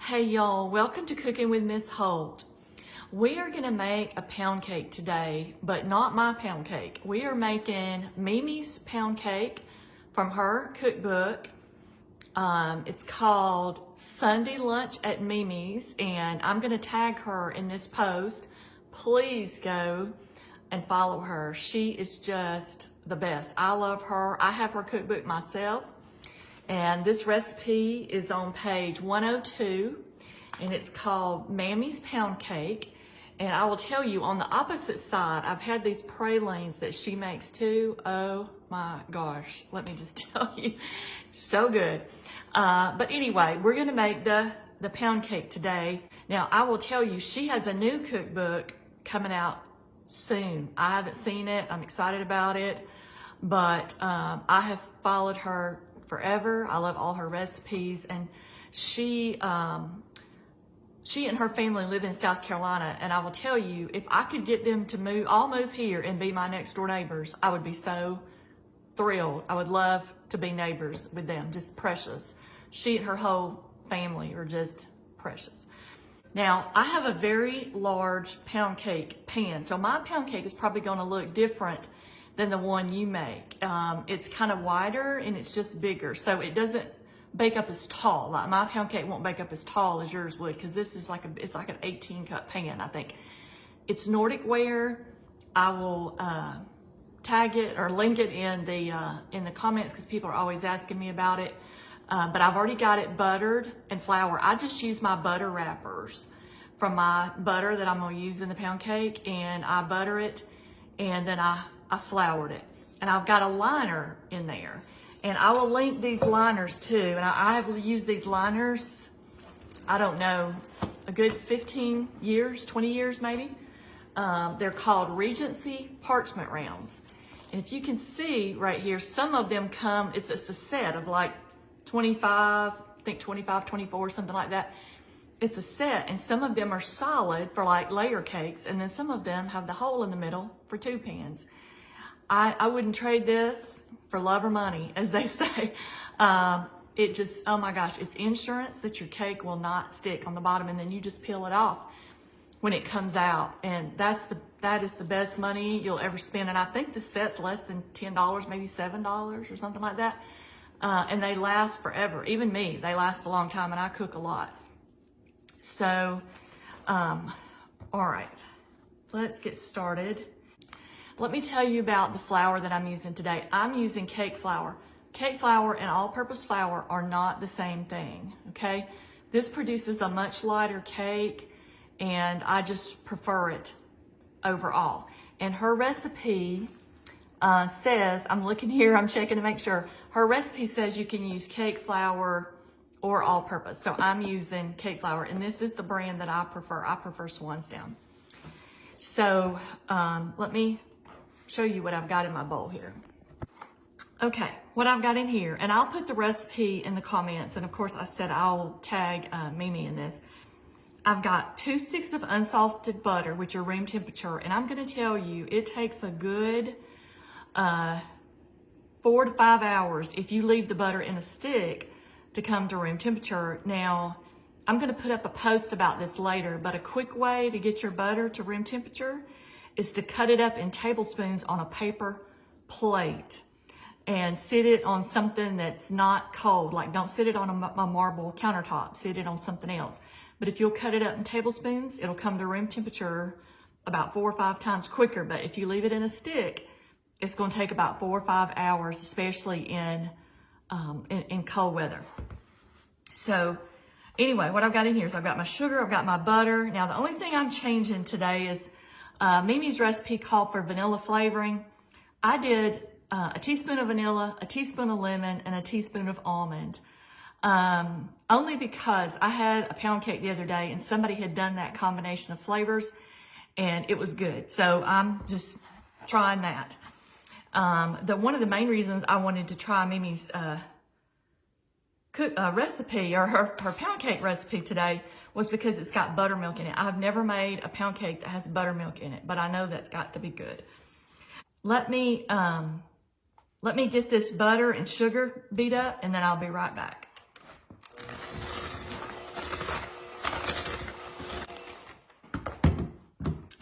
Hey y'all, welcome to Cooking with Miss Holt. We are gonna make a pound cake today, but not my pound cake. We are making MeMe's pound cake from her cookbook. It's called Sunday Lunch at MeMe's, and I'm gonna tag her in this post. Please go and follow her. She is just the best. I love her. I have her cookbook myself. And this recipe is on page 102, and it's called Mammy's Pound Cake. And I will tell you, on the opposite side, I've had these pralines that she makes too. Oh my gosh, let me just tell you, so good. But anyway, we're gonna make the pound cake today. Now, I will tell you, she has a new cookbook coming out soon. I haven't seen it, I'm excited about it, but I have followed her forever. I love all her recipes, and she and her family live in South Carolina, and I will tell you, if I could get them to move, I'll move here and be my next door neighbors. I would be so thrilled. I would love to be neighbors with them, just precious. She and her whole family are just precious. Now, I have a very large pound cake pan, so my pound cake is probably gonna look different than the one you make. It's kind of wider and it's just bigger, so it doesn't bake up as tall. Like my pound cake won't bake up as tall as yours would, because this is it's like an 18 cup pan, I think. It's Nordic ware. I will tag it or link it in the comments, because people are always asking me about it. But I've already got it buttered and flour. I just use my butter wrappers from my butter that I'm gonna use in the pound cake, and I butter it, and then I floured it, and I've got a liner in there, and I will link these liners too. And I have used these liners, I don't know, a good 15 years, 20 years maybe. They're called Regency parchment rounds, and if you can see right here, some of them come, it's a set of like 25, I think 25, 24, something like that. It's a set, and some of them are solid for like layer cakes, and then some of them have the hole in the middle for 2 pans. I wouldn't trade this for love or money, as they say. It just, oh my gosh, it's insurance that your cake will not stick on the bottom, and then you just peel it off when it comes out. And that is the best money you'll ever spend. And I think the set's less than $10, maybe $7 or something like that. And they last forever. Even me, they last a long time, and I cook a lot. So, all right, let's get started. Let me tell you about the flour that I'm using today. I'm using cake flour. Cake flour and all-purpose flour are not the same thing, okay? This produces a much lighter cake, and I just prefer it overall. And her recipe says, I'm looking here, I'm checking to make sure. Her recipe says you can use cake flour or all-purpose. So I'm using cake flour, and this is the brand that I prefer. I prefer Swansdown. So let me show you what I've got in my bowl here. Okay, what I've got in here, and I'll put the recipe in the comments, and of course I said I'll tag Mimi in this. I've got 2 sticks of unsalted butter, which are room temperature, and I'm gonna tell you, it takes a good 4 to 5 hours if you leave the butter in a stick to come to room temperature. Now, I'm gonna put up a post about this later, but a quick way to get your butter to room temperature is to cut it up in tablespoons on a paper plate and sit it on something that's not cold. Like, don't sit it on a marble countertop, sit it on something else. But if you'll cut it up in tablespoons, it'll come to room temperature about 4 or 5 times quicker. But if you leave it in a stick, it's gonna take about 4 or 5 hours, especially in cold weather. So anyway, what I've got in here is I've got my sugar, I've got my butter. Now, the only thing I'm changing today is Mimi's recipe called for vanilla flavoring. I did a teaspoon of vanilla, a teaspoon of lemon, and a teaspoon of almond. Only because I had a pound cake the other day and somebody had done that combination of flavors and it was good. So I'm just trying that. One of the main reasons I wanted to try Mimi's recipe, or her pound cake recipe today, was because it's got buttermilk in it. I've never made a pound cake that has buttermilk in it, but I know that's got to be good. Let me get this butter and sugar beat up, and then I'll be right back.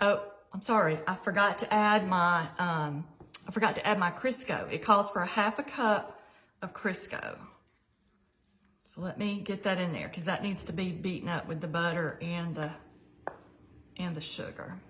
Oh, I'm sorry. I forgot to add my Crisco. It calls for a half a cup of Crisco. So let me get that in there because that needs to be beaten up with the butter and the sugar.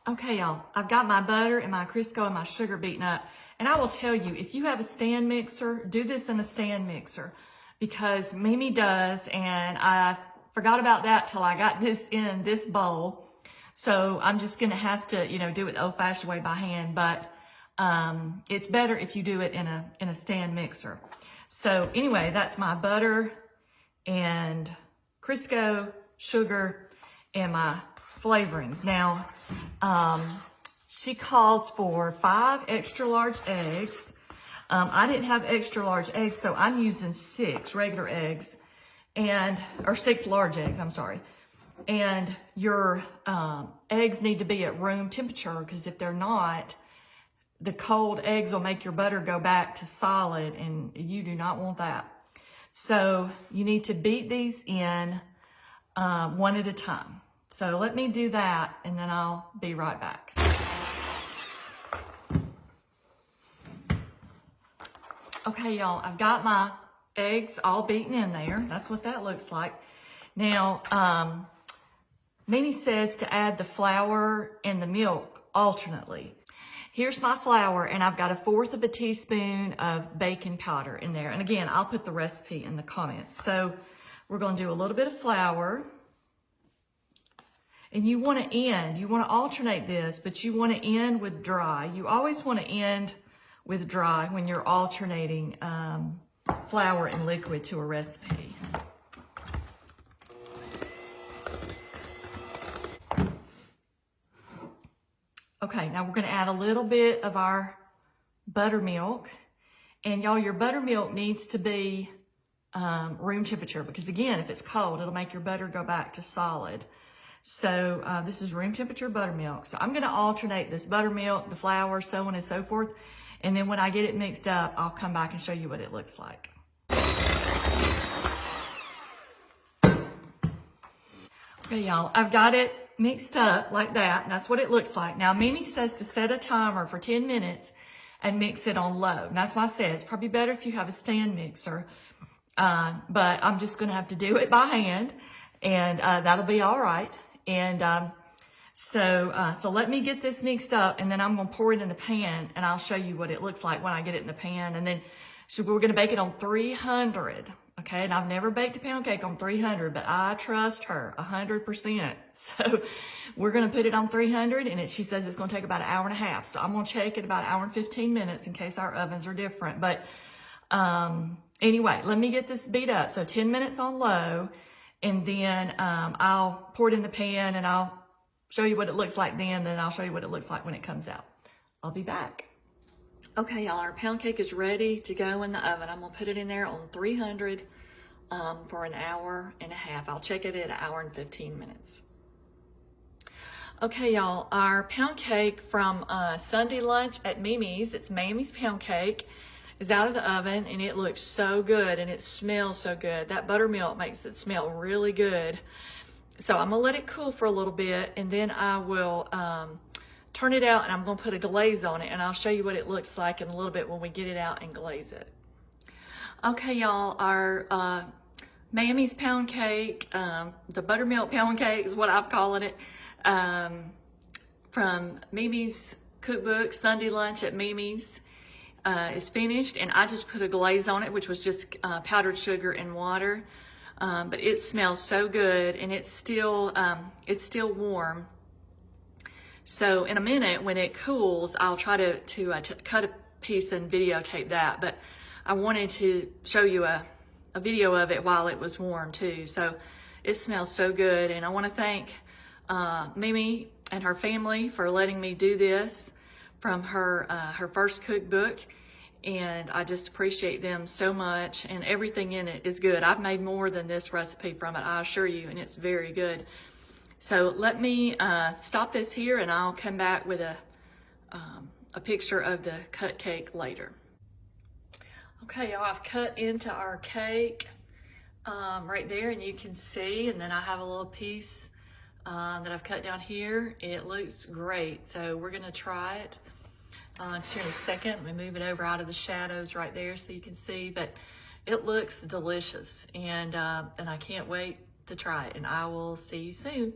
Okay, y'all, I've got my butter and my Crisco and my sugar beaten up. And I will tell you, if you have a stand mixer, do this in a stand mixer because Mimi does, and I forgot about that till I got this in this bowl. So I'm just gonna have to, do it the old-fashioned way by hand, but it's better if you do it in a stand mixer. So anyway, that's my butter and Crisco, sugar, and my flavorings. Now, she calls for 5 extra large eggs. I didn't have extra large eggs, so I'm using 6 regular eggs or 6 large eggs, I'm sorry. And your eggs need to be at room temperature because if they're not, the cold eggs will make your butter go back to solid and you do not want that. So you need to beat these in one at a time. So let me do that and then I'll be right back. Okay, y'all, I've got my eggs all beaten in there. That's what that looks like. Now, Mimi says to add the flour and the milk alternately. Here's my flour, and I've got 1/4 of a teaspoon of baking powder in there. And again, I'll put the recipe in the comments. So we're going to do a little bit of flour. And you want to alternate this, but you want to end with dry. You always want to end with dry when you're alternating flour and liquid to a recipe. Okay, now we're going to add a little bit of our buttermilk. And y'all, your buttermilk needs to be room temperature because again, if it's cold, it'll make your butter go back to solid. So this is room temperature buttermilk. So I'm going to alternate this buttermilk, the flour, so on and so forth. And then when I get it mixed up, I'll come back and show you what it looks like. Okay, y'all, I've got it mixed up like that. And that's what it looks like. Now, Mimi says to set a timer for 10 minutes and mix it on low. And that's why I said it's probably better if you have a stand mixer. But I'm just going to have to do it by hand. And that'll be all right. And so let me get this mixed up, and then I'm going to pour it in the pan, and I'll show you what it looks like when I get it in the pan. And then we're going to bake it on 300. Okay, and I've never baked a pound cake on 300, but I trust her 100%. So we're going to put it on 300, and she says it's going to take about 1.5 hours. So I'm going to check it about 1 hour and 15 minutes in case our ovens are different. But anyway, let me get this beat up. So 10 minutes on low, and then I'll pour it in the pan, and I'll show you what it looks like then I'll show you what it looks like when it comes out. I'll be back. Okay, y'all, our pound cake is ready to go in the oven. I'm gonna put it in there on 300 for 1.5 hours. I'll check it at 1 hour and 15 minutes. Okay, y'all, our pound cake from Sunday lunch at Mimi's, it's Mamie's pound cake, is out of the oven, and it looks so good, and it smells so good. That buttermilk makes it smell really good. So I'm gonna let it cool for a little bit, and then I will turn it out, and I'm gonna put a glaze on it, and I'll show you what it looks like in a little bit when we get it out and glaze it. Okay, y'all, our Mamie's pound cake, the buttermilk pound cake is what I'm calling it, from Mimi's cookbook, Sunday lunch at Mimi's, is finished, and I just put a glaze on it, which was just powdered sugar and water. But it smells so good, and it's still warm. So in a minute, when it cools, I'll try to cut a piece and videotape that. But I wanted to show you a video of it while it was warm too. So it smells so good, and I want to thank Mimi and her family for letting me do this from her first cookbook. And I just appreciate them so much, and everything in it is good. I've made more than this recipe from it, I assure you, and it's very good. So let me stop this here, and I'll come back with a picture of the cut cake later. Okay, y'all, I've cut into our cake right there, and you can see, and then I have a little piece that I've cut down here. It looks great, so we're gonna try it just here in a second. Let me move it over out of the shadows right there so you can see, but it looks delicious, and I can't wait to try it, and I will see you soon.